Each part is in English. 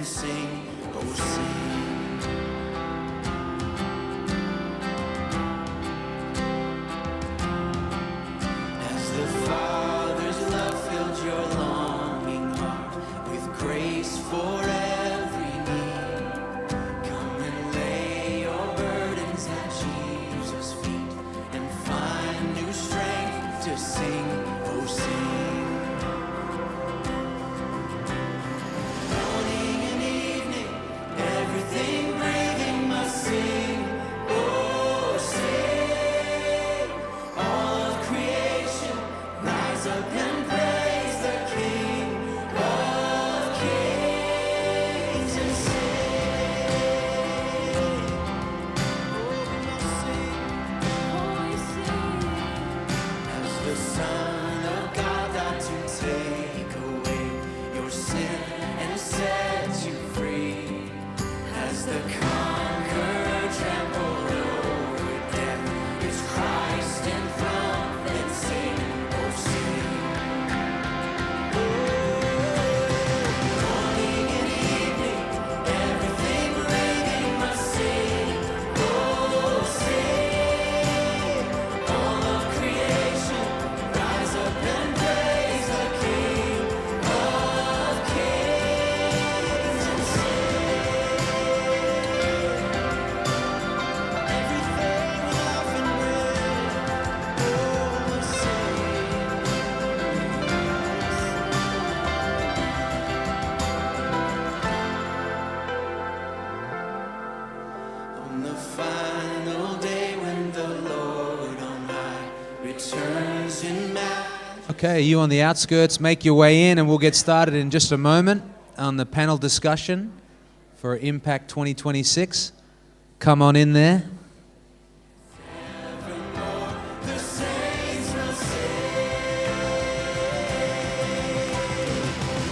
and sing, oh sing. As the Father's love filled your longing heart with grace for every need, come and lay your burdens at Jesus' feet and find new strength to sing, oh sing. Morning and evening, everything breathing must sing, oh sing. All of creation, rise up and praise the King of Kings and sing, as the Son of God died to take away your sin and set you free, as the conqueror trampled over death, is Christ enthroned, then sing, oh sing. Morning and evening, everything breathing must sing, oh sing. All of creation, rise up and praise the King of Kings and sing. Everything with life and breath, oh sing. On the final day when the Lord on high returns in majesty. Okay, you on the outskirts, make your way in and we'll get started in just a moment on the panel discussion for Impact 2026. Come on in there. The saints will sing.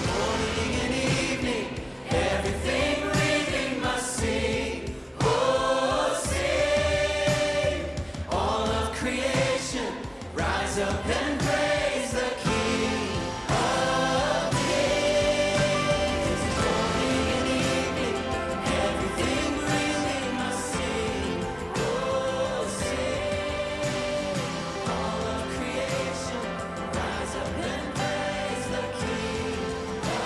Morning and evening, everything breathing must sing, oh sing. All of creation, rise up and praise the King of Kings. Morning and evening, everything breathing must sing, oh sing. All of creation, rise up and praise the King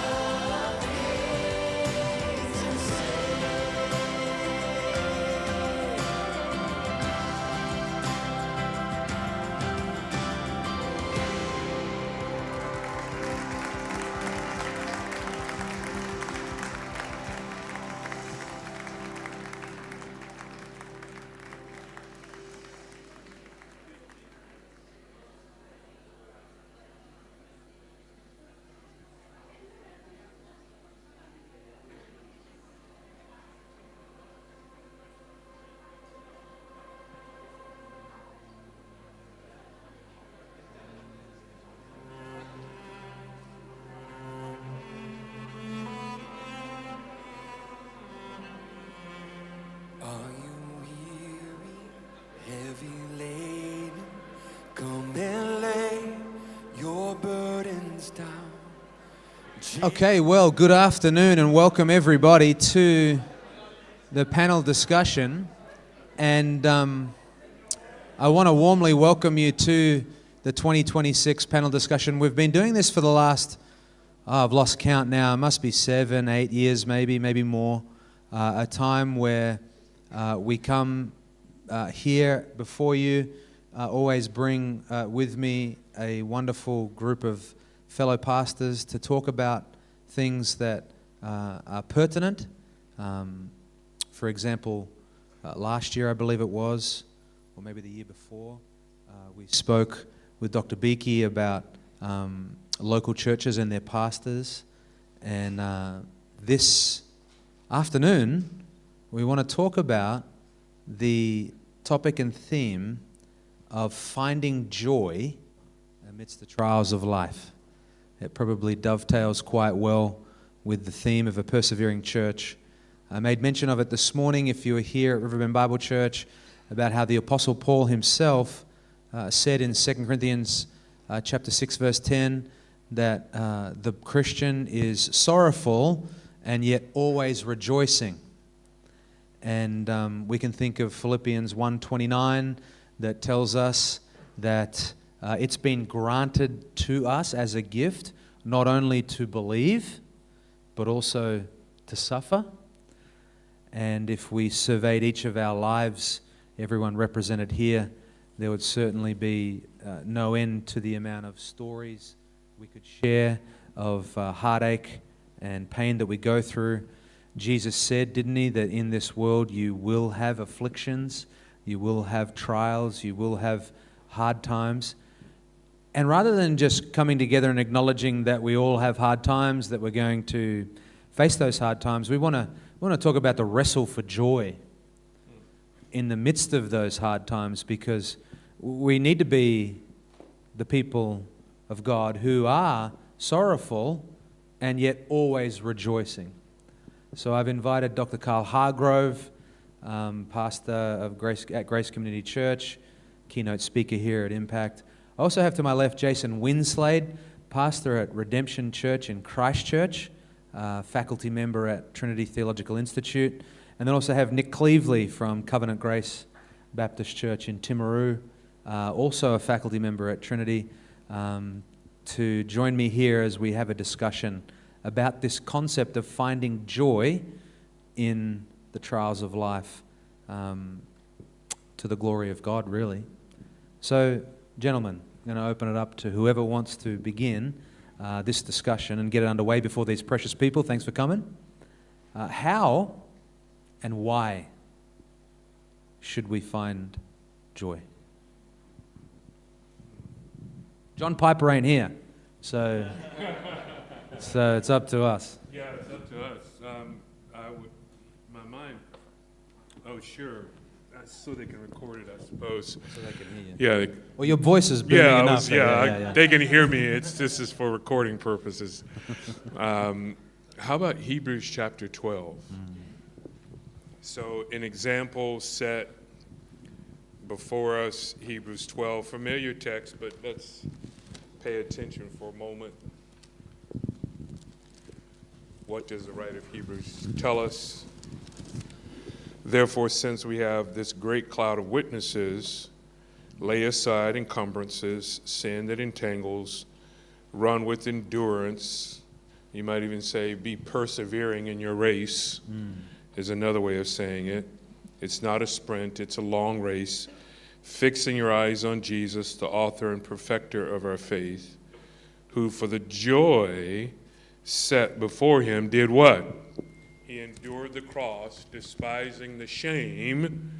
of Kings and sing. Are you weary, heavy laden? Come and lay your burdens down. Okay, well, good afternoon and welcome everybody to the panel discussion. And I want to warmly welcome you to the 2026 panel discussion. We've been doing this for the last, I've lost count now, it must be 7, 8 years maybe more. A time where we come here before you, always bring with me a wonderful group of fellow pastors to talk about things that are pertinent. For example, last year I believe it was, or maybe the year before, we spoke with Dr. Beakey about local churches and their pastors. And this afternoon, we want to talk about the topic and theme of finding joy amidst the trials of life. It probably dovetails quite well with the theme of a persevering church. I made mention of it this morning, if you were here at Riverbend Bible Church, about how the Apostle Paul himself said in 2 Corinthians chapter 6, verse 10, that the Christian is sorrowful and yet always rejoicing. And we can think of Philippians 1:29 that tells us that it's been granted to us as a gift, not only to believe, but also to suffer. And if we surveyed each of our lives, everyone represented here, there would certainly be no end to the amount of stories we could share of heartache and pain that we go through. Jesus said, didn't he, that in this world you will have afflictions, you will have trials, you will have hard times. And rather than just coming together and acknowledging that we all have hard times, that we're going to face those hard times, we want to talk about the wrestle for joy in the midst of those hard times, because we need to be the people of God who are sorrowful and yet always rejoicing. So I've invited Dr. Carl Hargrove, pastor of at Grace Community Church, keynote speaker here at Impact. I also have to my left Jason Winslade, pastor at Redemption Church in Christchurch, faculty member at Trinity Theological Institute. And then also have Nick Cleveley from Covenant Grace Baptist Church in Timaru, also a faculty member at Trinity, to join me here as we have a discussion about this concept of finding joy in the trials of life, to the glory of God, really. So, gentlemen, I'm going to open it up to whoever wants to begin this discussion and get it underway before these precious people. Thanks for coming. How and why should we find joy? John Piper ain't here, so it's up to us. Yeah, it's up to us. My mind. Oh, sure. So they can record it, I suppose. So they can hear you. Yeah. Well, your voice is booming enough. They can hear me. This is for recording purposes. How about Hebrews chapter 12? So an example set before us, Hebrews 12, familiar text, but let's pay attention for a moment. What does the writer of Hebrews tell us? Therefore, since we have this great cloud of witnesses, lay aside encumbrances, sin that entangles, run with endurance. You might even say, be persevering in your race, is another way of saying it. It's not a sprint, it's a long race. Fixing your eyes on Jesus, the author and perfecter of our faith, who for the joy set before him did what? He endured the cross, despising the shame,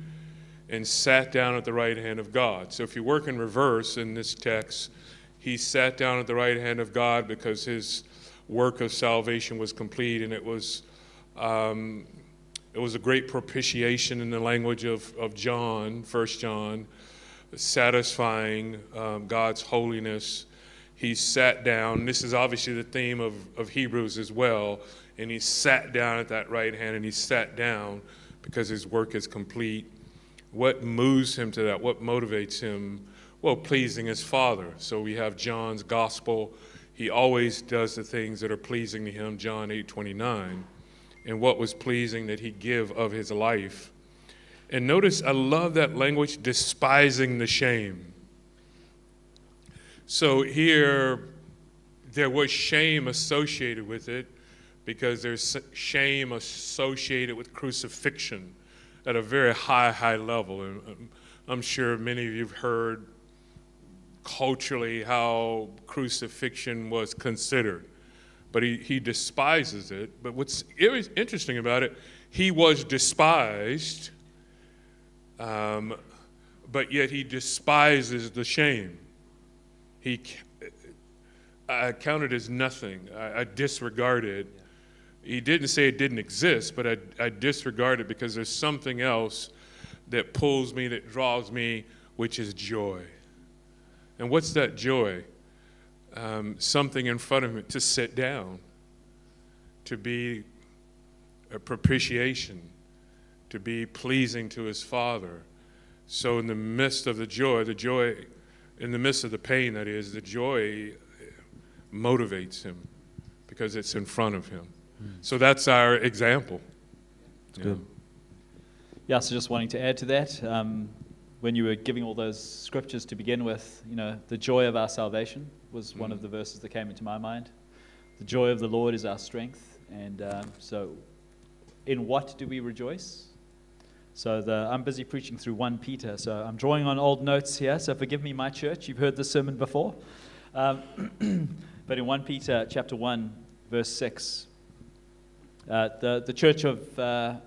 and sat down at the right hand of God. So if you work in reverse in this text, he sat down at the right hand of God because his work of salvation was complete, and it was a great propitiation in the language of John, 1 John, satisfying God's holiness. He sat down. This is obviously the theme of Hebrews as well. And he sat down at that right hand, and he sat down because his work is complete. What moves him to that? What motivates him? Well, pleasing his Father. So we have John's gospel. He always does the things that are pleasing to him, John 8:29. And what was pleasing that he give of his life. And notice, I love that language, despising the shame. So here, there was shame associated with it, because there's shame associated with crucifixion at a very high level. And I'm sure many of you have heard culturally how crucifixion was considered. But he despises it. But what's interesting about it, he was despised, but yet he despises the shame. I count it as nothing. I disregard it. He didn't say it didn't exist, but I disregard it because there's something else that pulls me, that draws me, which is joy. And what's that joy? Something in front of him to sit down, to be a propitiation, to be pleasing to his Father. So in the midst of the joy, in the midst of the pain, that is, the joy motivates him because it's in front of him. So that's our example. It's good. Yeah, so just wanting to add to that, when you were giving all those scriptures to begin with, the joy of our salvation was one of the verses that came into my mind. The joy of the Lord is our strength. And so in what do we rejoice? So I'm busy preaching through 1 Peter, so I'm drawing on old notes here, so forgive me, my church, you've heard this sermon before. But in 1 Peter chapter 1, verse 6, the church of the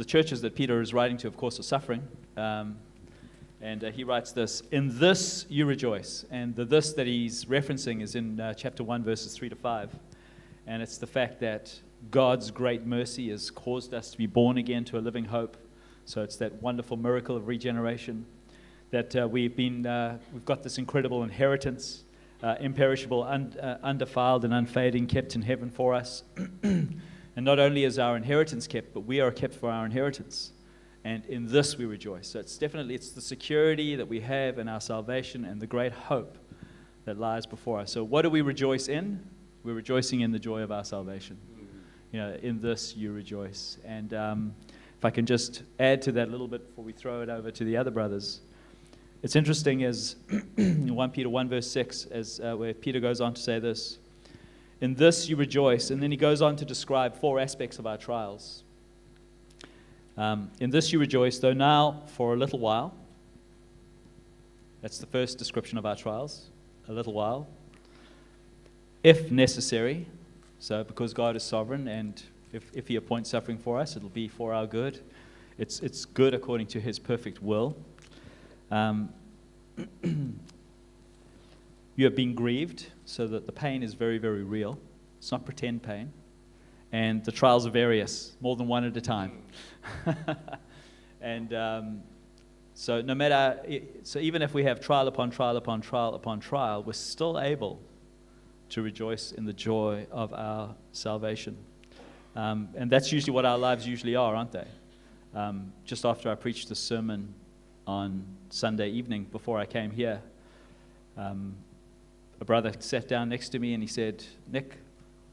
churches that Peter is writing to, of course, are suffering. And he writes this, "In this you rejoice." And the "this" that he's referencing is in chapter 1, verses 3 to 5. And it's the fact that God's great mercy has caused us to be born again to a living hope. So it's that wonderful miracle of regeneration that we've got this incredible inheritance, imperishable, undefiled and unfading, kept in heaven for us. And not only is our inheritance kept, but we are kept for our inheritance. And in this we rejoice. So it's the security that we have in our salvation and the great hope that lies before us. So what do we rejoice in? We're rejoicing in the joy of our salvation. In this you rejoice. And if I can just add to that a little bit before we throw it over to the other brothers. It's interesting as in 1 Peter 1 verse 6, where Peter goes on to say this, "In this you rejoice," and then he goes on to describe 4 aspects of our trials. "In this you rejoice, though now for a little while." That's the first description of our trials, a little while. "If necessary," so because God is sovereign, and if he appoints suffering for us, it'll be for our good. It's good according to his perfect will. "You have been grieved," so that the pain is very, very real. It's not pretend pain. "And the trials are various, more than one at a time." And so even if we have trial upon trial upon trial upon trial, we're still able to rejoice in the joy of our salvation. And that's usually what our lives usually are, aren't they? Just after I preached the sermon on Sunday evening, before I came here, a brother sat down next to me and he said, "Nick,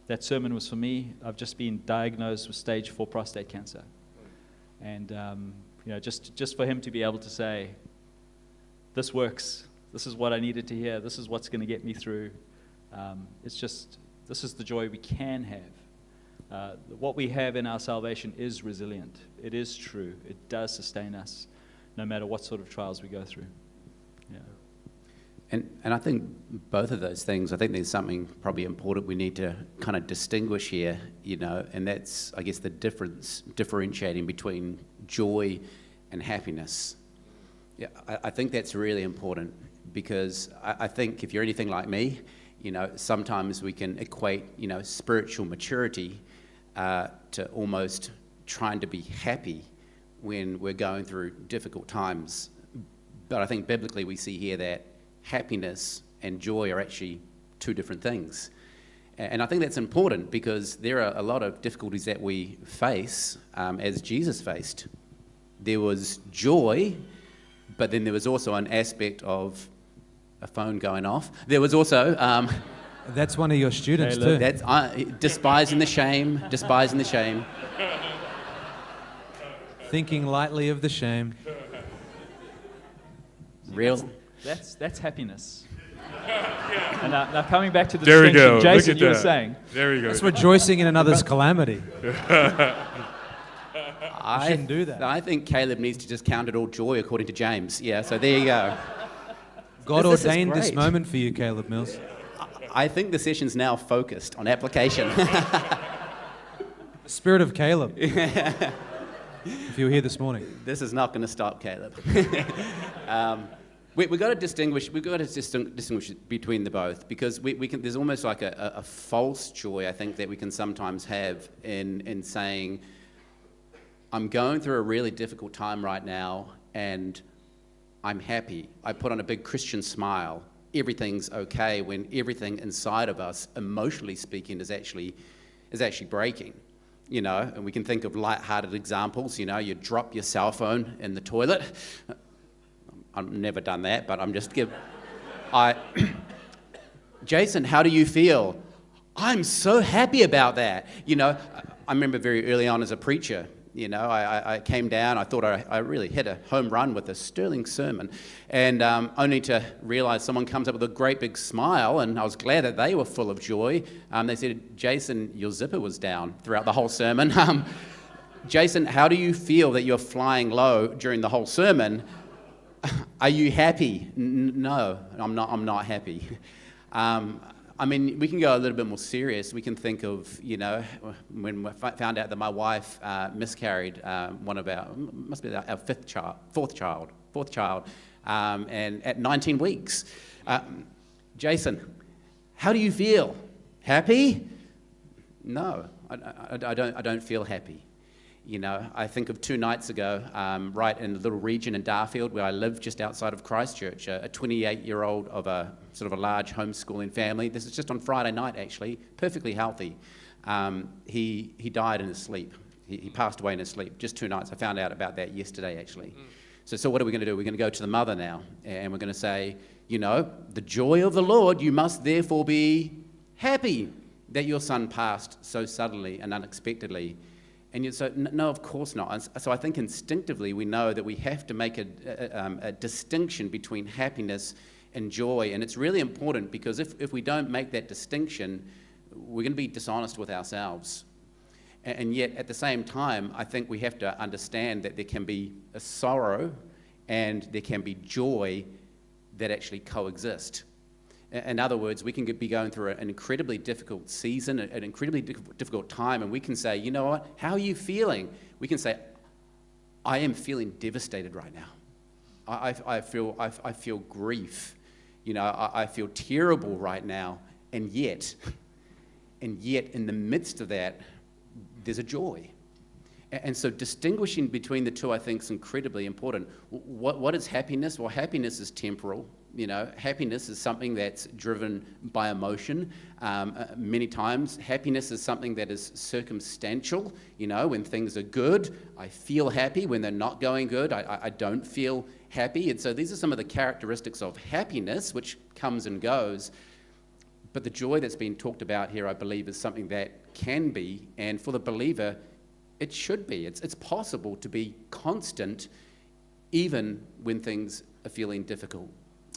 that sermon was for me. I've just been diagnosed with stage 4 prostate cancer." And just for him to be able to say, "This works. This is what I needed to hear. This is what's going to get me through." This is the joy we can have. What we have in our salvation is resilient. It is true. It does sustain us, no matter what sort of trials we go through. Yeah. And I think both of those things, I think there's something probably important we need to kind of distinguish here, and that's, I guess, the differentiating between joy and happiness. Yeah, I think that's really important, because I think if you're anything like me, sometimes we can equate, spiritual maturity to almost trying to be happy when we're going through difficult times. But I think biblically we see here that happiness and joy are actually 2 different things. And I think that's important, because there are a lot of difficulties that we face as Jesus faced. There was joy, but then there was also an aspect of a phone going off. There was also... That's one of your students Hey, too. that's despising the shame. Thinking lightly of the shame. Real. That's happiness. And now coming back to the There we distinction, go. Jason, Look at you were that. saying. There you go. It's rejoicing in another's calamity. I shouldn't do that. I think Caleb needs to just count it all joy according to James. Yeah, so there you go. God This is ordained this great. moment for you, Caleb Mills. I think the session's now focused on application. The spirit of Caleb. If you were here this morning. This is not going to stop Caleb. We've got to distinguish between the both, because we can. There's almost like a false joy, I think, that we can sometimes have in saying, "I'm going through a really difficult time right now, and I'm happy. I put on a big Christian smile. Everything's okay," when everything inside of us, emotionally speaking, is actually breaking. And we can think of light-hearted examples. You drop your cell phone in the toilet. I've never done that, but I'm just Jason, how do you feel? I'm so happy about that. I remember very early on as a preacher, I came down, I thought I really hit a home run with a sterling sermon, and only to realize someone comes up with a great big smile, and I was glad that they were full of joy. They said, Jason, your zipper was down throughout the whole sermon. Jason, how do you feel that you're flying low during the whole sermon? Are you happy? No, I'm not happy. We can go a little bit more serious. We can think of, when we found out that my wife miscarried one of must be our fourth child, and at 19 weeks. Jason, how do you feel? Happy? No, I don't feel happy. I think of 2 nights ago, right in the little region in Darfield where I live just outside of Christchurch, a 28-year-old of a sort of a large homeschooling family. This is just on Friday night, actually, perfectly healthy. He died in his sleep. He passed away in his sleep, just 2 nights. I found out about that yesterday, actually. So what are we going to do? We're going to go to the mother now, and we're going to say, the joy of the Lord, you must therefore be happy that your son passed so suddenly and unexpectedly. And yet, so no, of course not. And so I think instinctively we know that we have to make a distinction between happiness and joy. And it's really important because if we don't make that distinction, we're going to be dishonest with ourselves. And yet, at the same time, I think we have to understand that there can be a sorrow and there can be joy that actually coexist. In other words, we can be going through an incredibly difficult season, an incredibly difficult time, and we can say, you know what, how are you feeling? We can say, I am feeling devastated right now. I feel grief. I feel terrible right now, and yet in the midst of that, there's a joy. And so distinguishing between the two, I think, is incredibly important. What is happiness? Well, happiness is temporal. Happiness is something that's driven by emotion. Many times, happiness is something that is circumstantial. When things are good, I feel happy. When they're not going good, I don't feel happy. And so these are some of the characteristics of happiness, which comes and goes. But the joy that's being talked about here, I believe, is something that can be, and for the believer, it should be. It's possible to be constant even when things are feeling difficult.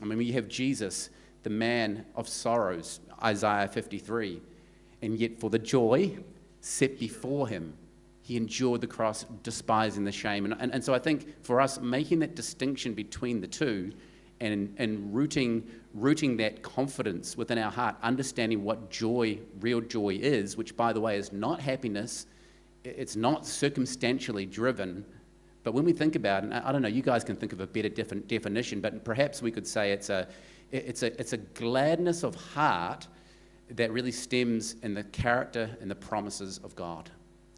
We have Jesus, the man of sorrows, Isaiah 53, and yet for the joy set before him, he endured the cross, despising the shame. And so I think for us, making that distinction between the two and rooting that confidence within our heart, understanding what joy, real joy is, which, by the way, is not happiness, it's not circumstantially driven. But when we think about it, and I don't know, you guys can think of a better definition, but perhaps we could say it's a gladness of heart that really stems in the character and the promises of God.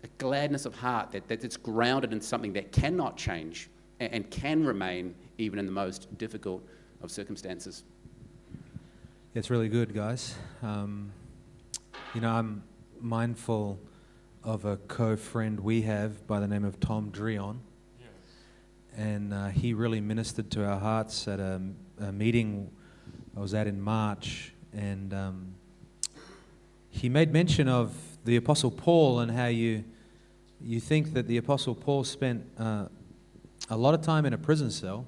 A gladness of heart that's grounded in something that cannot change and can remain even in the most difficult of circumstances. It's really good, guys. I'm mindful of a co-friend we have by the name of Tom Drion. And he really ministered to our hearts at a meeting I was at in March. And he made mention of the Apostle Paul and how you think that the Apostle Paul spent a lot of time in a prison cell,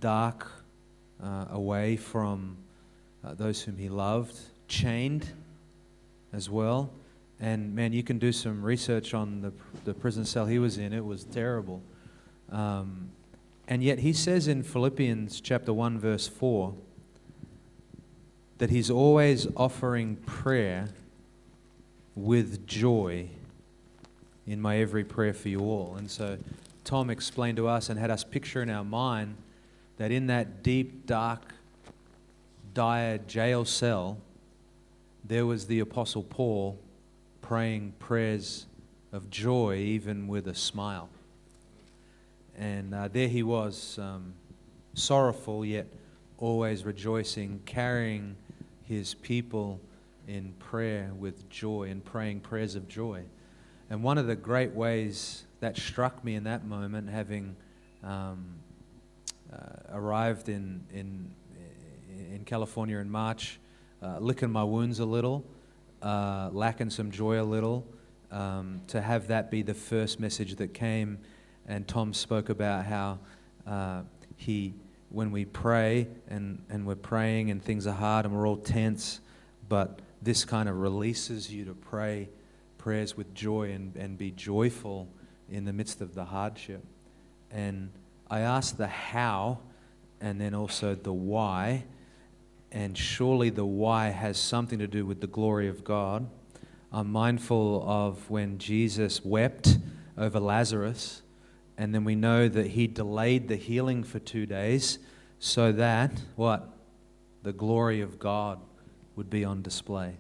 dark, away from those whom he loved, chained as well. And man, you can do some research on the prison cell he was in. It was terrible. And yet he says in Philippians chapter 1 verse 4 that he's always offering prayer with joy in my every prayer for you all. And so Tom explained to us and had us picture in our mind that in that deep, dark, dire jail cell, there was the Apostle Paul praying prayers of joy even with a smile. And there he was, sorrowful yet always rejoicing, carrying his people in prayer with joy and praying prayers of joy. And one of the great ways that struck me in that moment, having arrived in California in March, licking my wounds a little, lacking some joy a little, to have that be the first message that came. And Tom spoke about how when we pray and we're praying and things are hard and we're all tense, but this kind of releases you to pray prayers with joy and be joyful in the midst of the hardship. And I asked the how and then also the why, and surely the why has something to do with the glory of God. I'm mindful of when Jesus wept over Lazarus, and then we know that he delayed the healing for 2 days so that, what? The glory of God would be on display.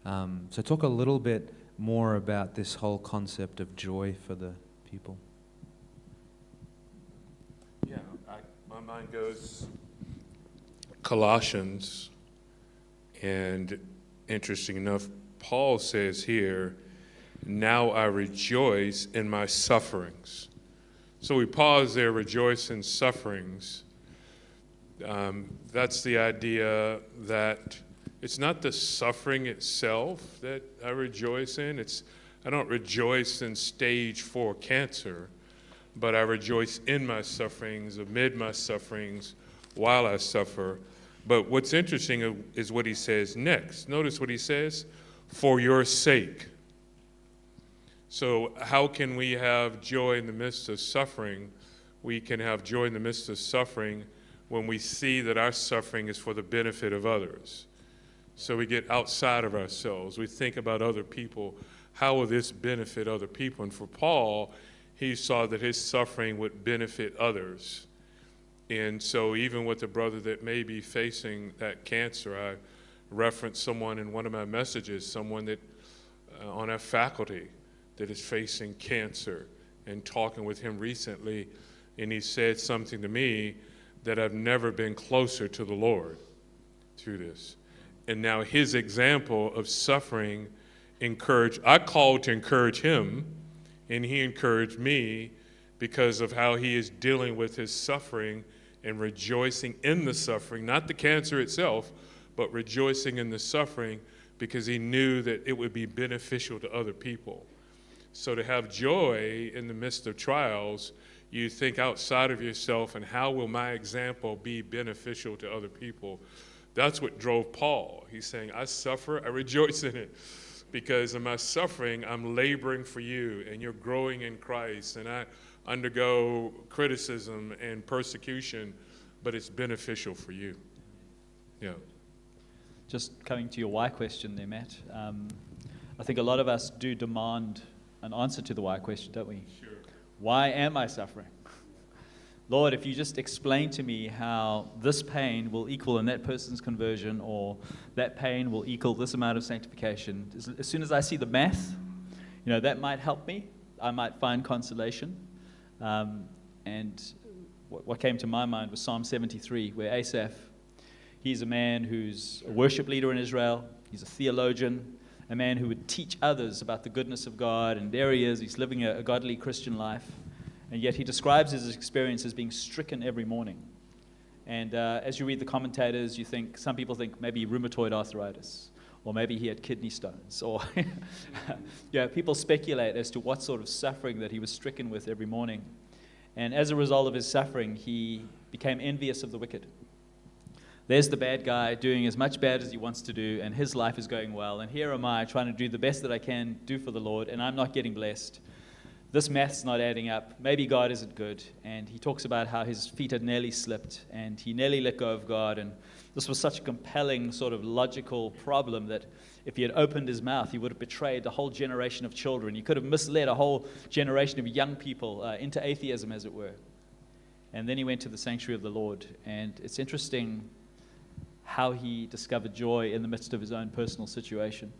So talk a little bit more about this whole concept of joy for the people. Yeah, my mind goes Colossians, and interesting enough, Paul says here, now I rejoice in my sufferings. So we pause there, rejoice in sufferings. That's the idea that it's not the suffering itself that I rejoice in. I don't rejoice in stage 4 cancer, but I rejoice in my sufferings, amid my sufferings, while I suffer. But what's interesting is what he says next. Notice what he says, for your sake. So how can we have joy in the midst of suffering? We can have joy in the midst of suffering when we see that our suffering is for the benefit of others. So we get outside of ourselves. We think about other people. How will this benefit other people? And for Paul, he saw that his suffering would benefit others. And so even with the brother that may be facing that cancer, I referenced someone in one of my messages, someone that on our faculty that is facing cancer, and talking with him recently, and he said something to me that I've never been closer to the Lord through this. And now his example of suffering I called to encourage him, and he encouraged me because of how he is dealing with his suffering and rejoicing in the suffering, not the cancer itself, but rejoicing in the suffering because he knew that it would be beneficial to other people. So to have joy in the midst of trials, you think outside of yourself and how will my example be beneficial to other people? That's what drove Paul. He's saying, I suffer, I rejoice in it. Because in my suffering, I'm laboring for you, and you're growing in Christ, and I undergo criticism and persecution, but it's beneficial for you. Yeah. Just coming to your why question there, Matt. I think a lot of us do demand an answer to the why question, don't we? Sure. Why am I suffering? Lord, if you just explain to me how this pain will equal in that person's conversion, or that pain will equal this amount of sanctification, as soon as I see the math, that might help me. I might find consolation. And what came to my mind was Psalm 73, where Asaph, he's a man who's a worship leader in Israel. He's a theologian, a man who would teach others about the goodness of God. And there he is. He's living a godly Christian life. And yet he describes his experience as being stricken every morning. And as you read the commentators, some people think maybe rheumatoid arthritis, or maybe he had kidney stones, or people speculate as to what sort of suffering that he was stricken with every morning. And as a result of his suffering, he became envious of the wicked. There's the bad guy doing as much bad as he wants to do, and his life is going well. And here am I trying to do the best that I can do for the Lord, and I'm not getting blessed. This math's not adding up. Maybe God isn't good. And he talks about how his feet had nearly slipped and he nearly let go of God. And this was such a compelling sort of logical problem that if he had opened his mouth, he would have betrayed a whole generation of children. He could have misled a whole generation of young people into atheism, as it were. And then he went to the sanctuary of the Lord. And it's interesting how he discovered joy in the midst of his own personal situation.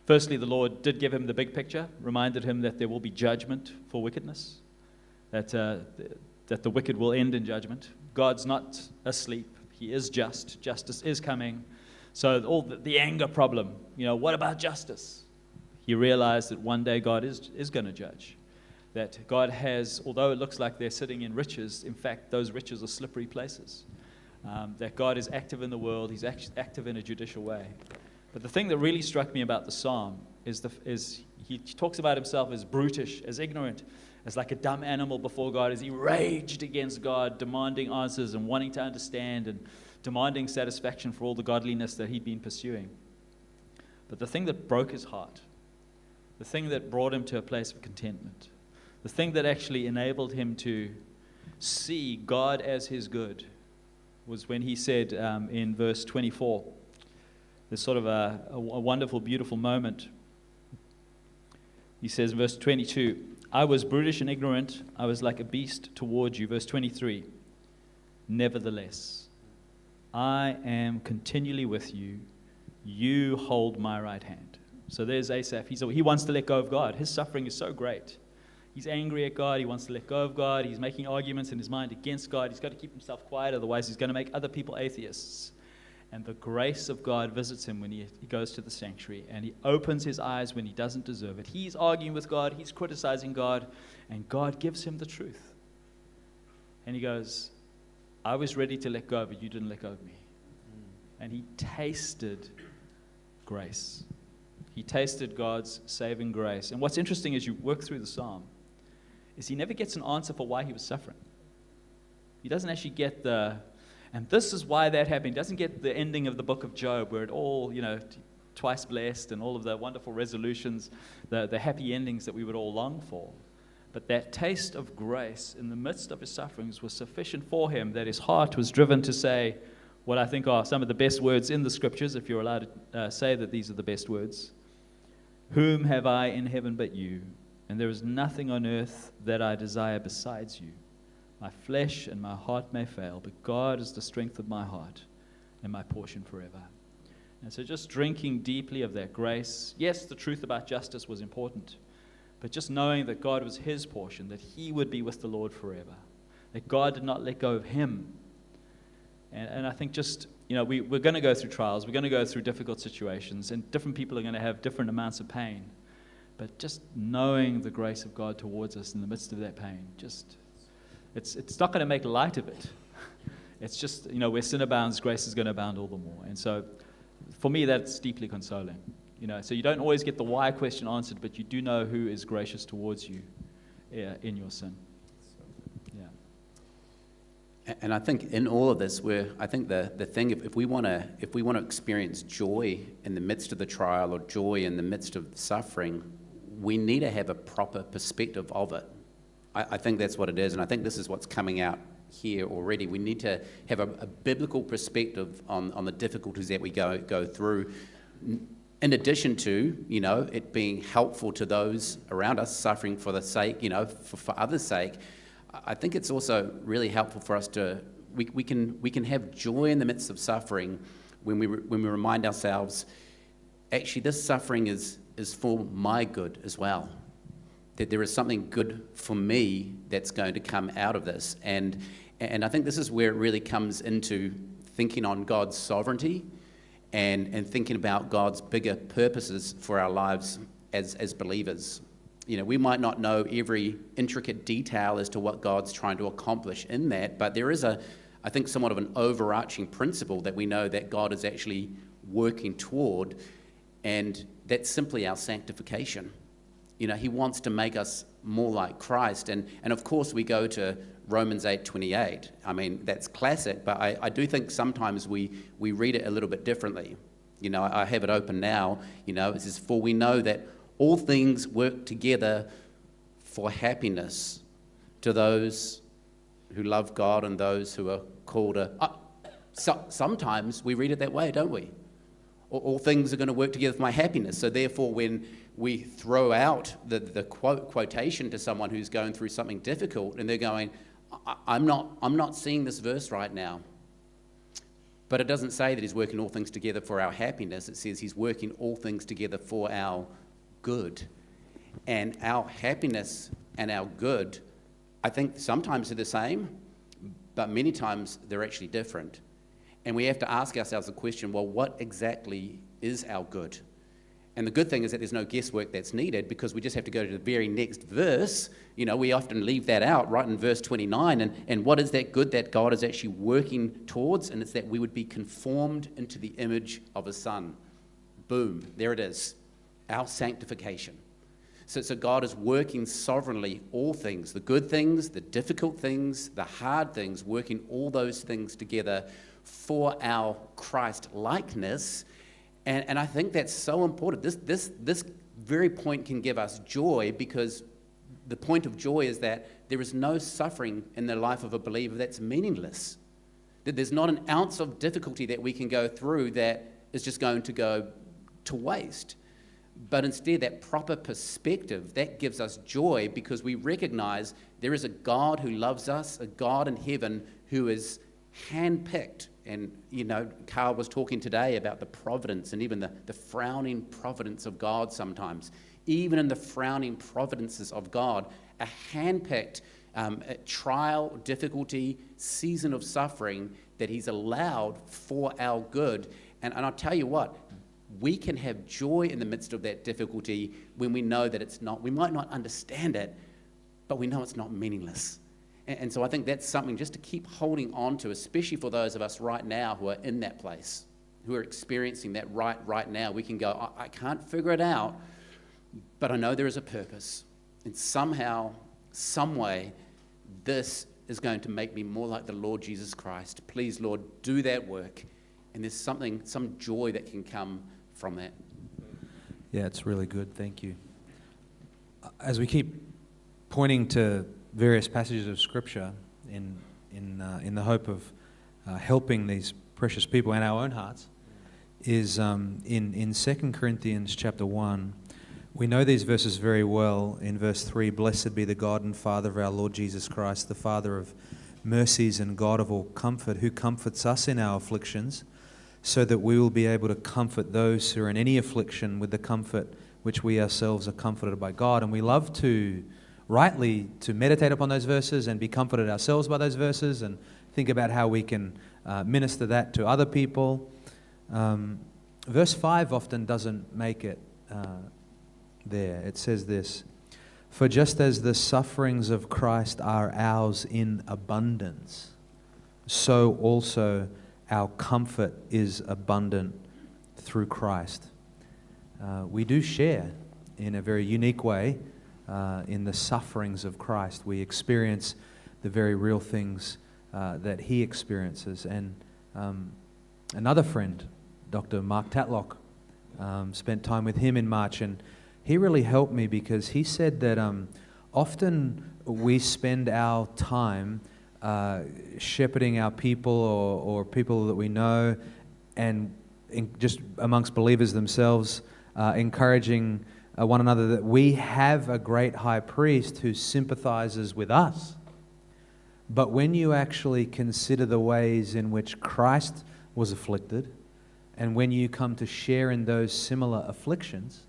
Firstly, the Lord did give him the big picture, reminded him that there will be judgment for wickedness, that the wicked will end in judgment. God's not asleep. He is just. Justice is coming. So all the anger problem, what about justice? He realized that one day God is going to judge. That God has, although it looks like they're sitting in riches, in fact, those riches are slippery places. That God is active in the world. He's active in a judicial way. But the thing that really struck me about the psalm is he talks about himself as brutish, as ignorant, as like a dumb animal before God, as he raged against God, demanding answers and wanting to understand and demanding satisfaction for all the godliness that he'd been pursuing. But the thing that broke his heart, the thing that brought him to a place of contentment, the thing that actually enabled him to see God as his good, was when he said in verse 24, there's sort of a wonderful, beautiful moment. He says, verse 22, I was brutish and ignorant. I was like a beast toward you. Verse 23, nevertheless, I am continually with you. You hold my right hand. So there's Asaph. He wants to let go of God. His suffering is so great. He's angry at God. He wants to let go of God. He's making arguments in his mind against God. He's got to keep himself quiet. Otherwise, he's going to make other people atheists. And the grace of God visits him when he goes to the sanctuary, and he opens his eyes when he doesn't deserve it. He's arguing with God. He's criticizing God, and God gives him the truth. And he goes, I was ready to let go, but you didn't let go of me. And he tasted grace. He tasted God's saving grace. And what's interesting as you work through the psalm is he never gets an answer for why he was suffering. He doesn't actually get and this is why that happened. He doesn't get the ending of the book of Job where it all, twice blessed and all of the wonderful resolutions, the happy endings that we would all long for. But that taste of grace in the midst of his sufferings was sufficient for him that his heart was driven to say what I think are some of the best words in the scriptures, if you're allowed to say that these are the best words. Whom have I in heaven but you? And there is nothing on earth that I desire besides you. My flesh and my heart may fail, but God is the strength of my heart and my portion forever. And so just drinking deeply of that grace, yes, the truth about justice was important, but just knowing that God was his portion, that he would be with the Lord forever, that God did not let go of him. And I think just, we're going to go through trials, we're going to go through difficult situations, and different people are going to have different amounts of pain. But just knowing the grace of God towards us in the midst of that pain, it's not going to make light of it. It's just, where sin abounds, grace is going to abound all the more. And so, for me, that's deeply consoling. So you don't always get the why question answered, but you do know who is gracious towards you in your sin. Yeah. And I think in all of this, I think the thing, if we want to experience joy in the midst of the trial or joy in the midst of suffering, we need to have a proper perspective of it. I think that's what it is, and I think this is what's coming out here already. We need to have a biblical perspective on the difficulties that we go through, in addition to, it being helpful to those around us suffering for the sake, for others' sake. I think it's also really helpful for us we can have joy in the midst of suffering when we remind ourselves, actually, this suffering is for my good as well. That there is something good for me that's going to come out of this. And I think this is where it really comes into thinking on God's sovereignty and thinking about God's bigger purposes for our lives as believers. We might not know every intricate detail as to what God's trying to accomplish in that, but there is I think, somewhat of an overarching principle that we know that God is actually working toward, and that's simply our sanctification. He wants to make us more like Christ. And of course, we go to Romans 8:28. I mean, that's classic, but I do think sometimes we read it a little bit differently. I have it open now. It says, for we know that all things work together for happiness to those who love God and those who are called sometimes we read it that way, don't we? All things are going to work together for my happiness. So therefore, when we throw out the quotation to someone who's going through something difficult, and they're going, I'm not seeing this verse right now. But it doesn't say that he's working all things together for our happiness. It says he's working all things together for our good. And our happiness and our good, I think sometimes they're the same, but many times they're actually different. And we have to ask ourselves the question, well, what exactly is our good? And the good thing is that there's no guesswork that's needed, because we just have to go to the very next verse. We often leave that out right in verse 29. And what is that good that God is actually working towards? And it's that we would be conformed into the image of His Son. boom, there it is, our sanctification. So God is working sovereignly all things, the good things, the difficult things, the hard things, working all those things together for our Christ-likeness. And I think that's so important. This very point can give us joy, because the point of joy is that there is no suffering in the life of a believer that's meaningless. That there's not an ounce of difficulty that we can go through that is just going to go to waste. But instead, that proper perspective, that gives us joy, because we recognize there is a God who loves us, a God in heaven who is handpicked. And, Carl was talking today about the providence and even the frowning providence of God sometimes. Even in the frowning providences of God, a handpicked trial, difficulty, season of suffering that He's allowed for our good. And I'll tell you what, we can have joy in the midst of that difficulty when we know that it's not, we might not understand it, but we know it's not meaningless. And so I think that's something just to keep holding on to, especially for those of us right now who are in that place, who are experiencing that right now. We can go, I can't figure it out, but I know there is a purpose. And somehow, some way, this is going to make me more like the Lord Jesus Christ. Please, Lord, do that work. And there's some joy that can come from that. Yeah, it's really good. Thank you. As we keep pointing to various passages of Scripture in the hope of helping these precious people and our own hearts, is in 2 Corinthians chapter 1. We know these verses very well. In verse 3, "Blessed be the God and Father of our Lord Jesus Christ, the Father of mercies and God of all comfort, who comforts us in our afflictions, so that we will be able to comfort those who are in any affliction with the comfort which we ourselves are comforted by God." And we love to, rightly, to meditate upon those verses and be comforted ourselves by those verses and think about how we can minister that to other people. Verse 5 often doesn't make it there. It says this: "For just as the sufferings of Christ are ours in abundance, so also our comfort is abundant through Christ." We do share in a very unique way in the sufferings of Christ. We experience the very real things that He experiences. And another friend, Dr. Mark Tatlock, spent time with him in March, and he really helped me, because he said that often we spend our time shepherding our people or people that we know, and just amongst believers themselves, encouraging one another that we have a great high priest who sympathizes with us. But when you actually consider the ways in which Christ was afflicted, and when you come to share in those similar afflictions,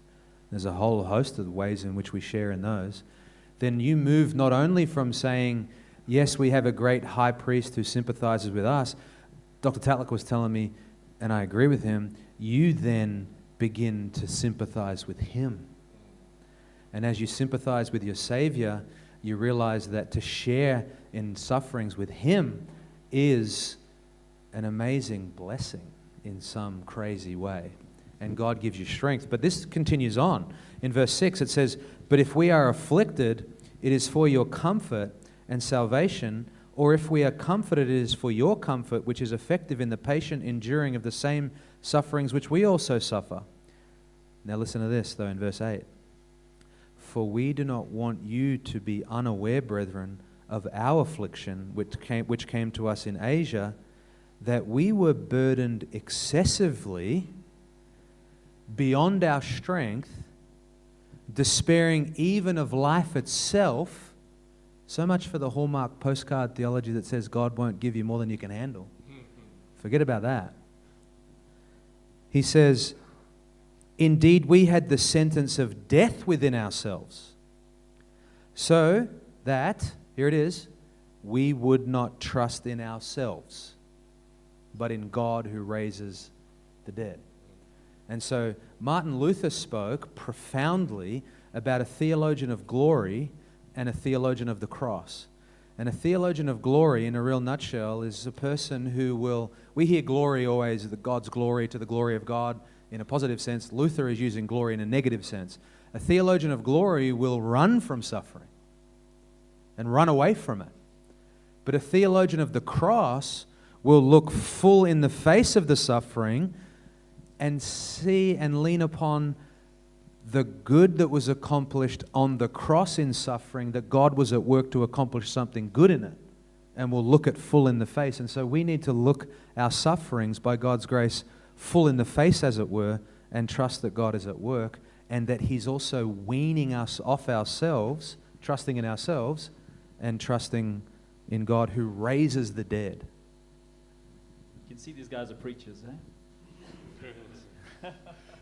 there's a whole host of ways in which we share in those, then you move not only from saying, yes, we have a great high priest who sympathizes with us. Dr. Tatlock was telling me, and I agree with him, you then begin to sympathize with Him. And as you sympathize with your Savior, you realize that to share in sufferings with Him is an amazing blessing in some crazy way. And God gives you strength. But this continues on. In verse 6 it says, "But if we are afflicted, it is for your comfort and salvation, or if we are comforted, it is for your comfort, which is effective in the patient enduring of the same sufferings which we also suffer." Now listen to this, though, in verse 8. "For we do not want you to be unaware, brethren, of our affliction which came to us in Asia, that we were burdened excessively beyond our strength, despairing even of life itself." So much for the hallmark postcard theology that says God won't give you more than you can handle. Forget about that. He says, "Indeed, we had the sentence of death within ourselves, so that," here it is, "we would not trust in ourselves, but in God who raises the dead." And so Martin Luther spoke profoundly about a theologian of glory and a theologian of the cross. And a theologian of glory, in a real nutshell, is a person who will, we hear glory always, the God's glory to the glory of God, in a positive sense. Luther is using glory in a negative sense. A theologian of glory will run from suffering and run away from it. But a theologian of the cross will look full in the face of the suffering and see and lean upon the good that was accomplished on the cross in suffering, that God was at work to accomplish something good in it, and will look it full in the face. And so we need to look our sufferings by God's grace full in the face, as it were, and trust that God is at work, and that He's also weaning us off ourselves, trusting in ourselves, and trusting in God who raises the dead. You can see these guys are preachers, eh?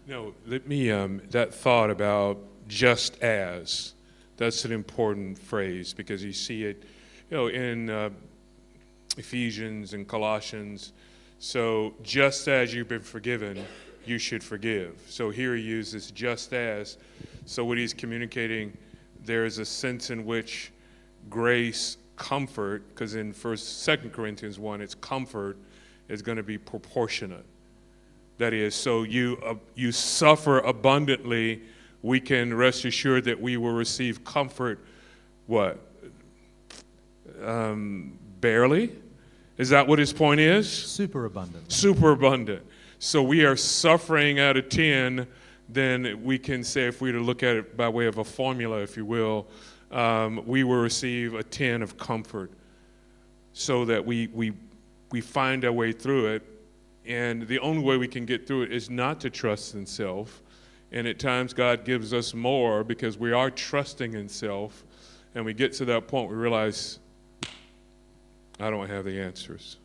No, let me, that thought about just as, that's an important phrase because you see it, in Ephesians and Colossians. So just as you've been forgiven, you should forgive. So here he uses just as. So what he's communicating, there is a sense in which grace, comfort, because in 2 Corinthians 1, it's comfort, is going to be proportionate. That is, so you suffer abundantly, we can rest assured that we will receive comfort, what? Barely? Is that what his point is? Super abundant. Super abundant. So we are suffering out of 10, then we can say, if we were to look at it by way of a formula, if you will, we will receive a 10 of comfort so that we find our way through it. And the only way we can get through it is not to trust in self. And at times God gives us more because we are trusting in self. And we get to that point, we realize, I don't have the answers.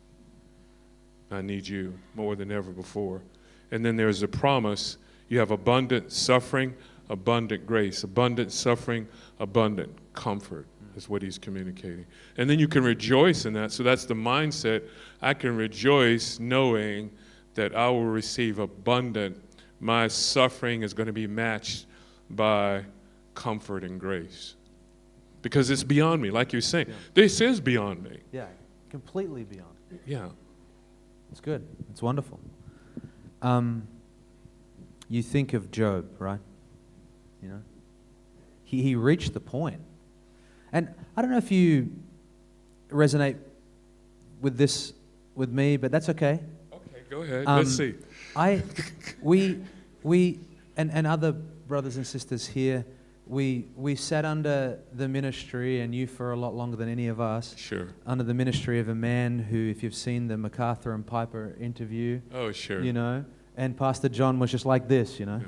I need you more than ever before. And then there's a promise. You have abundant suffering, abundant grace. Abundant suffering, abundant comfort is what he's communicating. And then you can rejoice in that. So that's the mindset. I can rejoice knowing that I will receive abundant. My suffering is going to be matched by comfort and grace. Because it's beyond me, like you're saying. Yeah. This is beyond me. Yeah, completely beyond. Yeah. It's good. It's wonderful. You think of Job, right? You know, he reached the point. And I don't know if you resonate with this with me, but that's okay. Okay, go ahead. Let's see. We and other brothers and sisters here, we sat under the ministry, and you for a lot longer than any of us. Sure. Under the ministry of a man who, if you've seen the MacArthur and Piper interview, oh sure, you know, and Pastor John was just like this, you know. Yeah.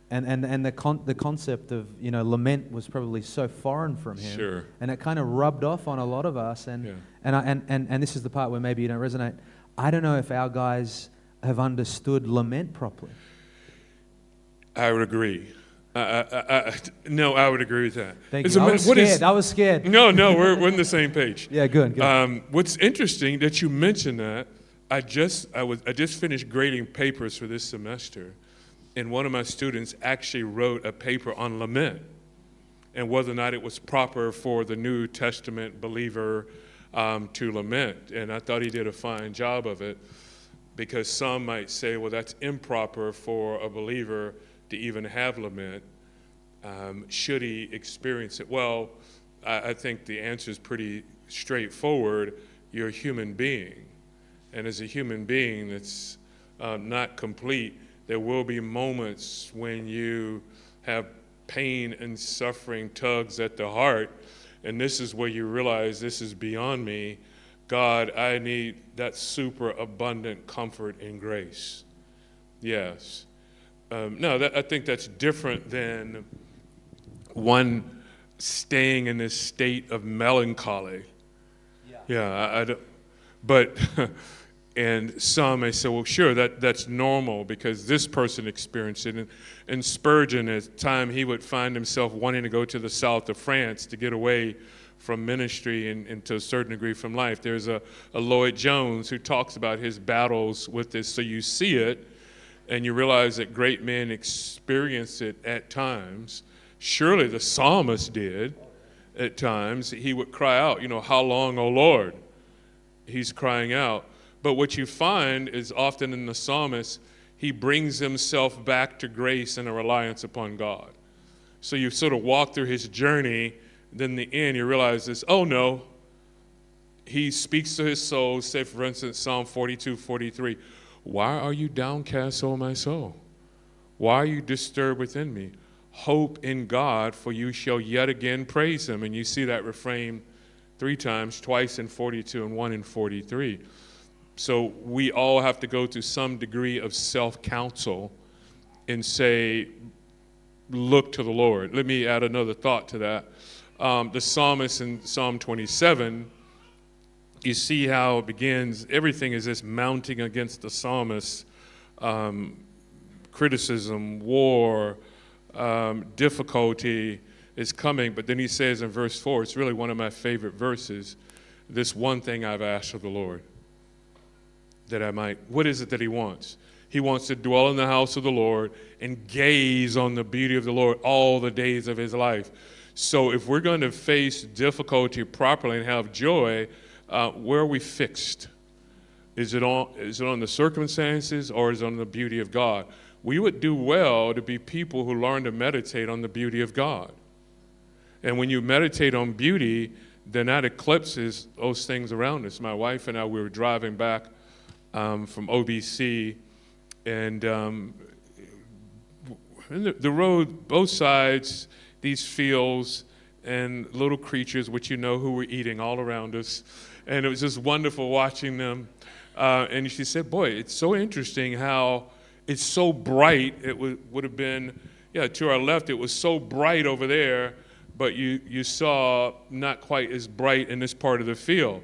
And the concept of, you know, lament was probably so foreign from him, sure, and it kind of rubbed off on a lot of us. And and this is the part where maybe you don't resonate. I don't know if our guys have understood lament properly. I would agree. No, I would agree with that. Thank you. I was scared. No, we're on the same page. Yeah, good. What's interesting that you mentioned that, I just finished grading papers for this semester. And one of my students actually wrote a paper on lament and whether or not it was proper for the New Testament believer to lament. And I thought he did a fine job of it, because some might say, well, that's improper for a believer to even have lament. Should he experience it? Well, I think the answer is pretty straightforward. You're a human being. And as a human being that's not complete, there will be moments when you have pain and suffering tugs at the heart, and this is where you realize this is beyond me. God, I need that super abundant comfort and grace. Yes. I think that's different than one staying in this state of melancholy. Yeah, I don't, but and some may say, well, sure, that's normal because this person experienced it. And Spurgeon, at the time, he would find himself wanting to go to the south of France to get away from ministry and to a certain degree from life. There's a Lloyd Jones who talks about his battles with this. So you see it, and you realize that great men experience it at times. Surely the psalmist did at times. He would cry out, you know, how long, O Lord? He's crying out. But what you find is often in the psalmist, he brings himself back to grace and a reliance upon God. So you sort of walk through his journey, then in the end you realize this, oh no, he speaks to his soul, say for instance, Psalm 42:43, why are you downcast, O my soul? Why are you disturbed within me? Hope in God, for you shall yet again praise him. And you see that refrain 3 times, twice in 42 and 1 in 43. So we all have to go through some degree of self-counsel and say, look to the Lord. Let me add another thought to that. The psalmist in Psalm 27, you see how it begins. Everything is just mounting against the psalmist. Criticism, war, difficulty is coming. But then he says in verse 4, it's really one of my favorite verses, this one thing I've asked of the Lord, that I might, what is it that he wants? He wants to dwell in the house of the Lord and gaze on the beauty of the Lord all the days of his life. So if we're going to face difficulty properly and have joy, where are we fixed? Is it on the circumstances, or is it on the beauty of God? We would do well to be people who learn to meditate on the beauty of God. And when you meditate on beauty, then that eclipses those things around us. My wife and I, we were driving back from OBC, and the road, both sides, these fields and little creatures, which you know who were eating all around us. And it was just wonderful watching them. And she said, boy, it's so interesting how it's so bright. It would have been, to our left, it was so bright over there, but you saw not quite as bright in this part of the field.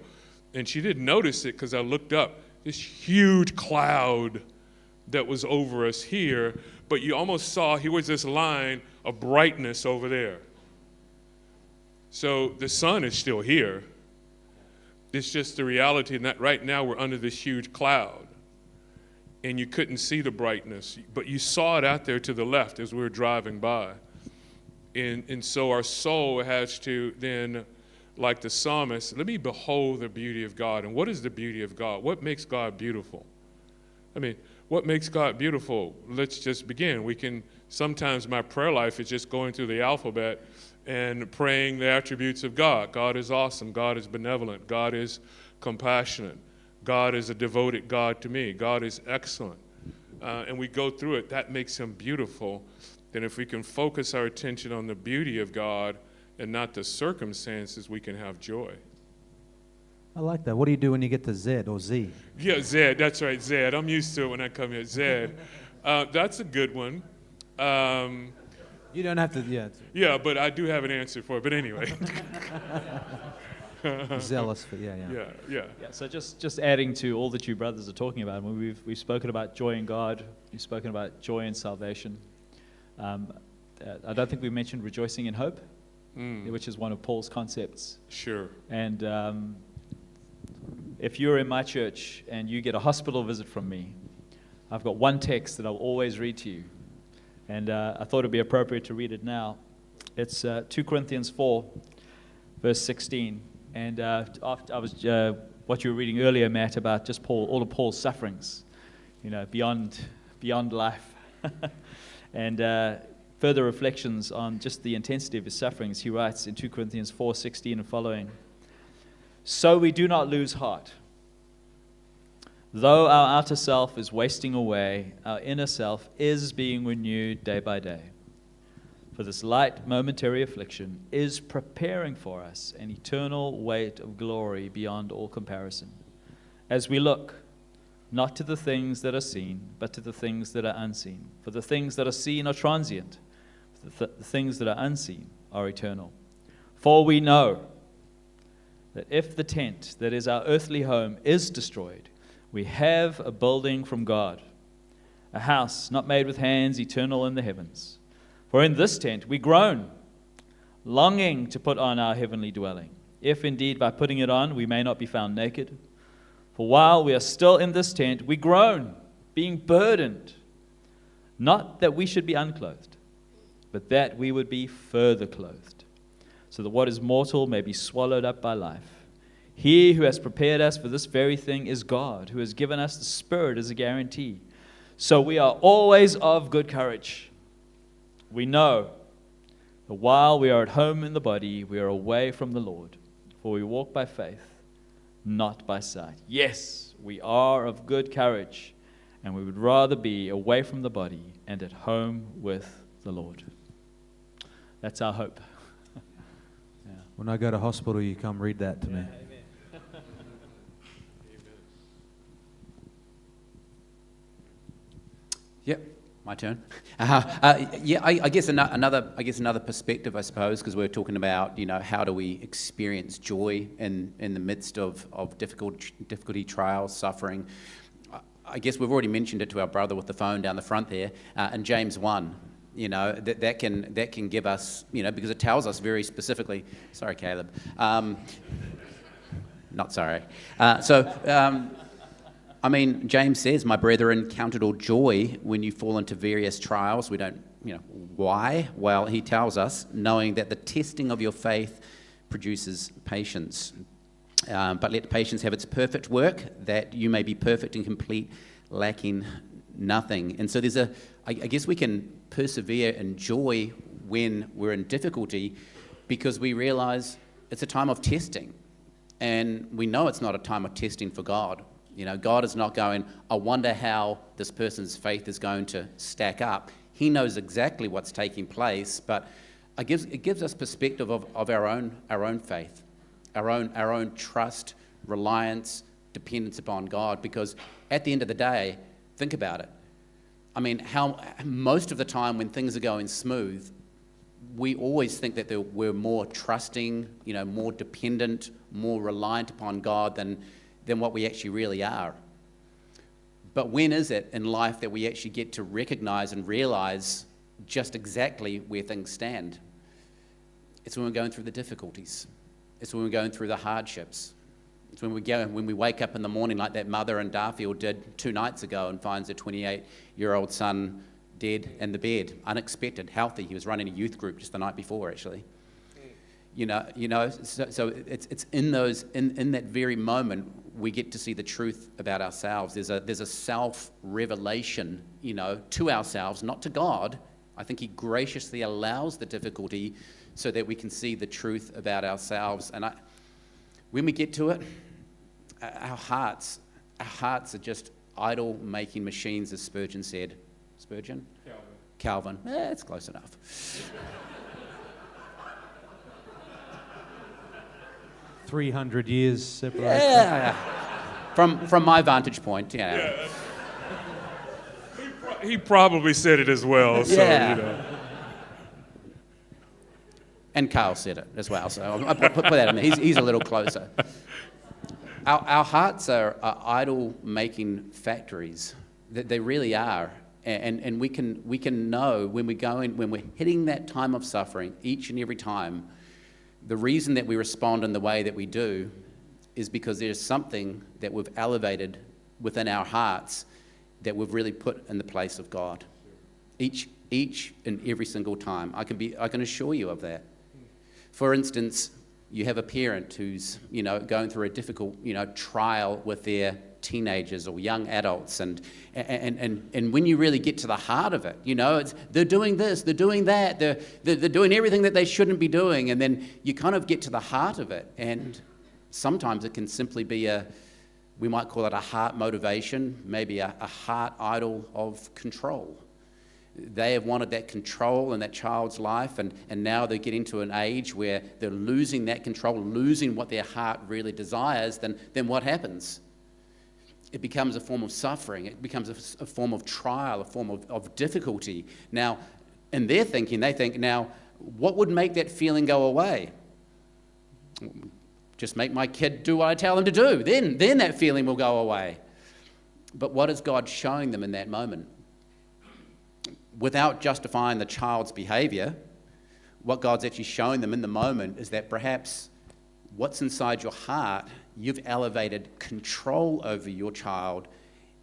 And she didn't notice it because I looked up, this huge cloud that was over us here, but you almost saw here was this line of brightness over there. So the sun is still here. It's just the reality that right now we're under this huge cloud, and you couldn't see the brightness, but you saw it out there to the left as we were driving by. And so our soul has to then, like the psalmist, let me behold the beauty of God. And what is the beauty of God? What makes God beautiful? I mean, what makes God beautiful? Let's just begin. Sometimes my prayer life is just going through the alphabet and praying the attributes of God. God is awesome. God is benevolent. God is compassionate. God is a devoted God to me. God is excellent. And we go through it. That makes him beautiful. Then if we can focus our attention on the beauty of God and not the circumstances, we can have joy. I like that. What do you do when you get to Z or Z? Yeah, Zed. That's right, Zed. I'm used to it when I come here. Zed. That's a good one. You don't have to, Yeah, but I do have an answer for it. But anyway. zealous for, yeah. Yeah. Yeah, so just adding to all that you brothers are talking about, when we've spoken about joy in God, we've spoken about joy in salvation. I don't think we mentioned rejoicing in hope, which is one of Paul's concepts. Sure. And if you're in my church and you get a hospital visit from me, I've got one text that I'll always read to you. And I thought it'd be appropriate to read it now. It's 2 Corinthians 4, verse 16. And after I was what you were reading earlier, Matt, about just all of Paul's sufferings, beyond life, and further reflections on just the intensity of his sufferings. He writes in 2 Corinthians 4:16 and following, "So we do not lose heart. Though our outer self is wasting away, our inner self is being renewed day by day. For this light momentary affliction is preparing for us an eternal weight of glory beyond all comparison, as we look not to the things that are seen, but to the things that are unseen. For the things that are seen are transient, the things that are unseen are eternal. For we know that if the tent that is our earthly home is destroyed, we have a building from God, a house not made with hands, eternal in the heavens. For in this tent we groan, longing to put on our heavenly dwelling, if indeed by putting it on we may not be found naked. For while we are still in this tent, we groan, being burdened, not that we should be unclothed, but that we would be further clothed, so that what is mortal may be swallowed up by life. He who has prepared us for this very thing is God, who has given us the Spirit as a guarantee. So we are always of good courage. We know that while we are at home in the body, we are away from the Lord, for we walk by faith, not by sight. Yes, we are of good courage, and we would rather be away from the body and at home with the Lord. That's our hope. When I go to hospital, you come read that to me. Yep, my turn. I guess another perspective, I suppose, because we're talking about, how do we experience joy in the midst of difficulty, trials, suffering. I guess we've already mentioned it to our brother with the phone down the front there, in James 1. That can give us, because it tells us very specifically. Sorry, Caleb. Not sorry. James says, "My brethren, count it all joy when you fall into various trials." We don't, why? Well, he tells us, knowing that the testing of your faith produces patience. But let patience have its perfect work, that you may be perfect and complete, lacking nothing. And so I guess we can persevere in joy when we're in difficulty, because we realize it's a time of testing. And we know it's not a time of testing for God. God is not going, I wonder how this person's faith is going to stack up. He knows exactly what's taking place, but it gives us perspective of our own faith, our own trust, reliance, dependence upon God. Because at the end of the day, think about it. How most of the time when things are going smooth, we always think that we're more trusting, more dependent, more reliant upon God than what we actually really are. But when is it in life that we actually get to recognize and realize just exactly where things stand? It's when we're going through the difficulties. It's when we're going through the hardships. It's when we wake up in the morning like that mother in Darfield did 2 nights ago and finds a 28-year-old son dead in the bed, unexpected, healthy. He was running a youth group just the night before, actually. So it's in that very moment we get to see the truth about ourselves. There's a self-revelation, to ourselves, not to God. I think He graciously allows the difficulty so that we can see the truth about ourselves. And when we get to it, our hearts are just idol-making machines, as Spurgeon said. Spurgeon? Calvin. It's close enough. 300 years separation. Yeah. From my vantage point, Yeah. He probably said it as well, so, Yeah. And Carl said it as well, so I'll put that in there. He's a little closer. Our hearts are idol-making factories. They really are. And we can know when we're hitting that time of suffering each and every time, the reason that we respond in the way that we do is because there's something that we've elevated within our hearts that we've really put in the place of God. Each and every single time. I can assure you of that. For instance, you have a parent who's, going through a difficult, trial with their teenagers or young adults, and when you really get to the heart of it, they're doing this, they're doing that, they're doing everything that they shouldn't be doing, and then you kind of get to the heart of it, and sometimes it can simply be we might call it a heart motivation, maybe a heart idol of control. They have wanted that control in that child's life, and now they're getting to an age where they're losing that control, losing what their heart really desires. Then what happens? It becomes a form of suffering. It becomes a form of trial, a form of difficulty. Now, in their thinking, they think, now, what would make that feeling go away? Just make my kid do what I tell them to do. Then that feeling will go away. But what is God showing them in that moment? Without justifying the child's behavior, what God's actually showing them in the moment is that perhaps what's inside your heart, you've elevated control over your child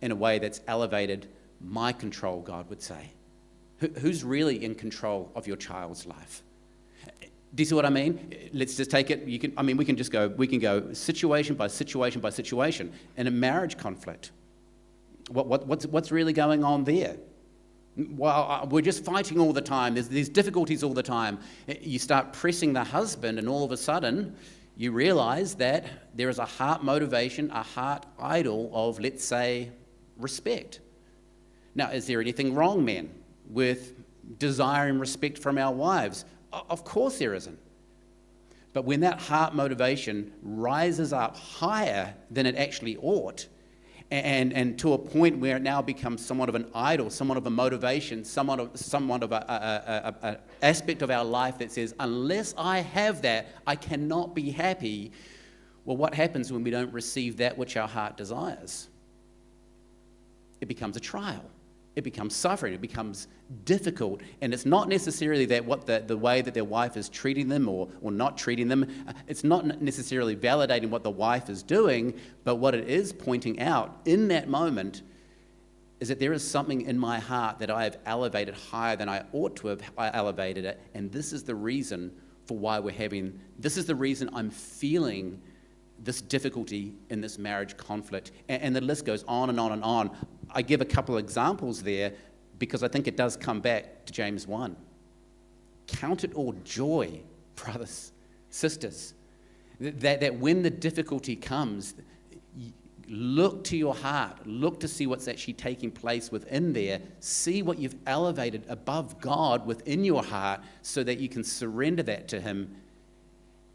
in a way that's elevated my control, God would say. Who's really in control of your child's life? Do you see what I mean? Let's just take it. We can go situation by situation by situation. In a marriage conflict, What's really going on there? Well, we're just fighting all the time. There's difficulties all the time. You start pressing the husband, and all of a sudden, you realize that there is a heart motivation, a heart idol of, let's say, respect. Now, is there anything wrong, men, with desiring respect from our wives? Of course there isn't. But when that heart motivation rises up higher than it actually ought, and to a point where it now becomes somewhat of an idol, somewhat of a motivation, somewhat of a aspect of our life that says, unless I have that, I cannot be happy. Well, what happens when we don't receive that which our heart desires? It becomes a trial. It becomes suffering. It becomes difficult. And it's not necessarily that the way that their wife is treating them or not treating them. It's not necessarily validating what the wife is doing, but what it is pointing out in that moment is that there is something in my heart that I have elevated higher than I ought to have elevated it. And this is the reason for why this is the reason I'm feeling this difficulty in this marriage conflict. And the list goes on and on and on. I give a couple of examples there because I think it does come back to James 1. Count it all joy, brothers, sisters, that when the difficulty comes, look to your heart, look to see what's actually taking place within there, see what you've elevated above God within your heart so that you can surrender that to Him.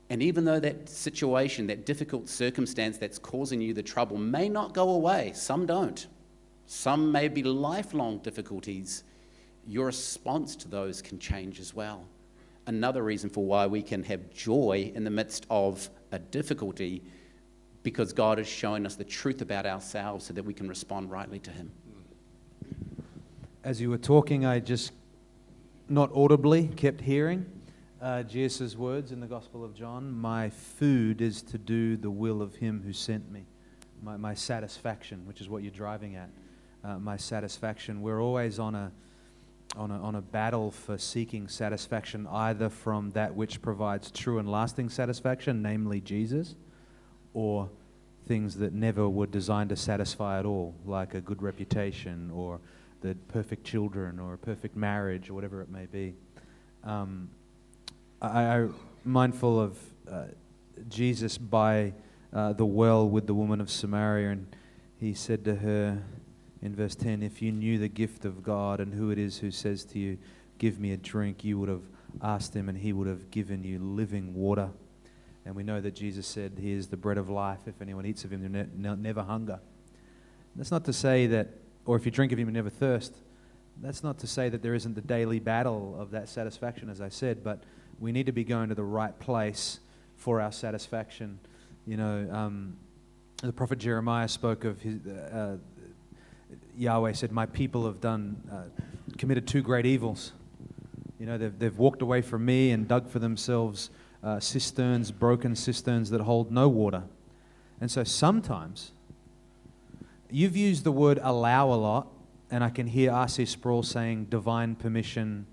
And even though that situation, that difficult circumstance that's causing you the trouble may not go away, some don't. Some may be lifelong difficulties. Your response to those can change as well. Another reason for why we can have joy in the midst of a difficulty, because God is showing us the truth about ourselves so that we can respond rightly to Him. As you were talking, I just, not audibly, kept hearing Jesus' words in the Gospel of John. My food is to do the will of Him who sent me. My satisfaction, which is what you're driving at. My satisfaction. We're always on a battle for seeking satisfaction, either from that which provides true and lasting satisfaction, namely Jesus, or things that never were designed to satisfy at all, like a good reputation or the perfect children or a perfect marriage or whatever it may be. I'm mindful of Jesus by the well with the woman of Samaria, and He said to her in verse 10, if you knew the gift of God and who it is who says to you, give me a drink, you would have asked Him and He would have given you living water. And we know that Jesus said, He is the bread of life. If anyone eats of Him, they'll never hunger. That's not to say that, or if you drink of Him, you never thirst. That's not to say that there isn't the daily battle of that satisfaction, as I said, but we need to be going to the right place for our satisfaction. You know, the prophet Jeremiah spoke of his, Yahweh said, my people have committed two great evils. You know, they've walked away from me and dug for themselves cisterns, broken cisterns that hold no water. And so sometimes, you've used the word allow a lot, and I can hear R.C. Sproul saying divine permission,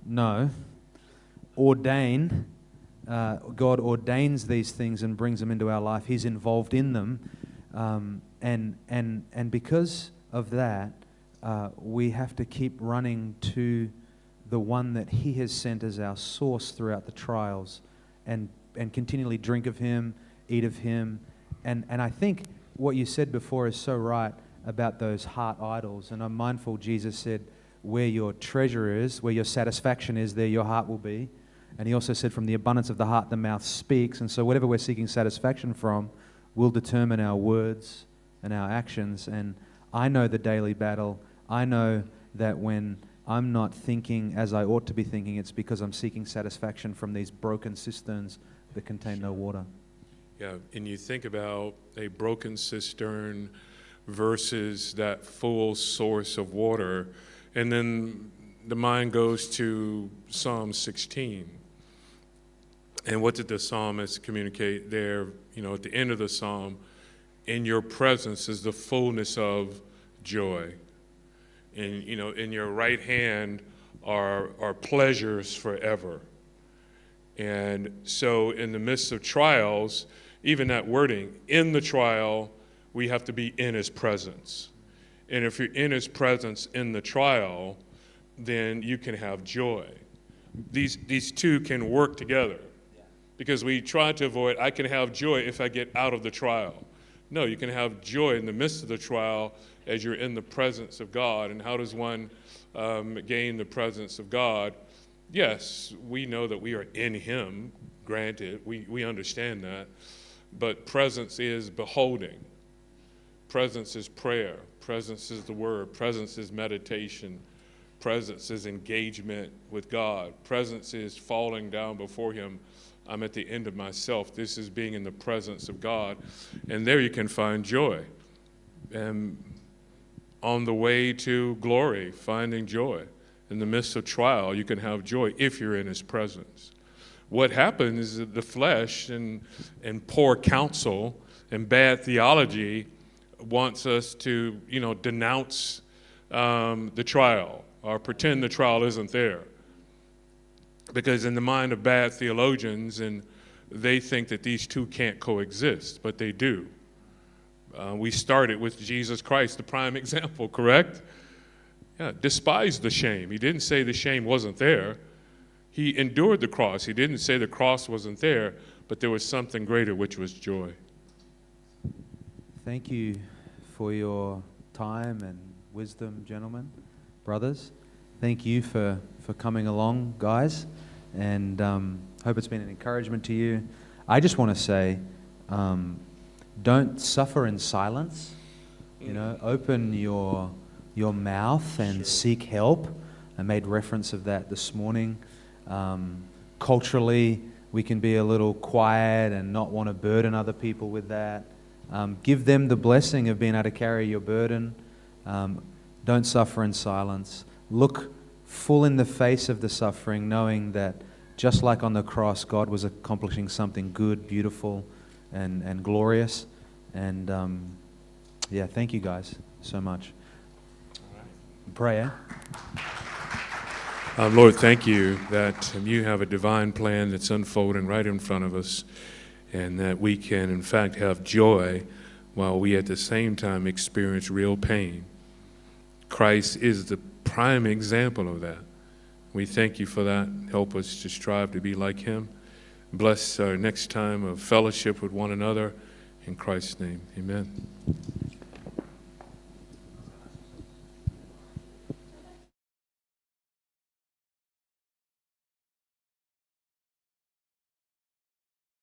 no. Ordain, God ordains these things and brings them into our life. He's involved in them. And because of that, we have to keep running to the one that He has sent as our source throughout the trials, and continually drink of Him, eat of Him. And I think what you said before is so right about those heart idols. And I'm mindful Jesus said, where your treasure is, where your satisfaction is, there your heart will be. And He also said, from the abundance of the heart, the mouth speaks. And so whatever we're seeking satisfaction from will determine our words and our actions. And I know the daily battle. I know that when I'm not thinking as I ought to be thinking, it's because I'm seeking satisfaction from these broken cisterns that contain no water. Yeah, and you think about a broken cistern versus that full source of water, and then the mind goes to Psalm 16. And what did the psalmist communicate there, you know, at the end of the psalm? In your presence is the fullness of joy. And, you know, in your right hand are pleasures forever. And so in the midst of trials, even that wording, in the trial, we have to be in His presence. And if you're in his presence in the trial, then you can have joy. These two can work together. Because we try to avoid, I can have joy if I get out of the trial. No, you can have joy in the midst of the trial as you're in the presence of God. And how does one gain the presence of God? Yes, we know that we are in him, granted. We understand that. But presence is beholding. Presence is prayer. Presence is the word. Presence is meditation. Presence is engagement with God. Presence is falling down before him. I'm at the end of myself. This is being in the presence of God. And there you can find joy. And on the way to glory, finding joy. In the midst of trial, you can have joy if you're in his presence. What happens is that the flesh and poor counsel and bad theology wants us to, denounce the trial or pretend the trial isn't there. Because in the mind of bad theologians, and they think that these two can't coexist, but they do. We started with Jesus Christ, the prime example, correct? Yeah, despised the shame. He didn't say the shame wasn't there. He endured the cross. He didn't say the cross wasn't there, but there was something greater, which was joy. Thank you for your time and wisdom, gentlemen, brothers. Thank you for coming along, guys, and hope it's been an encouragement to you. I just want to say, don't suffer in silence. Open your mouth and seek help. I made reference of that this morning. Culturally, we can be a little quiet and not want to burden other people with that. Give them the blessing of being able to carry your burden. Don't suffer in silence. Look full in the face of the suffering, knowing that just like on the cross, God was accomplishing something good, beautiful, and glorious. And thank you guys so much. Pray, Lord, thank you that you have a divine plan that's unfolding right in front of us, and that we can, in fact, have joy while we at the same time experience real pain. Christ is the prime example of that. We thank you for that. Help us to strive to be like him. Bless our next time of fellowship with one another. In Christ's name, amen.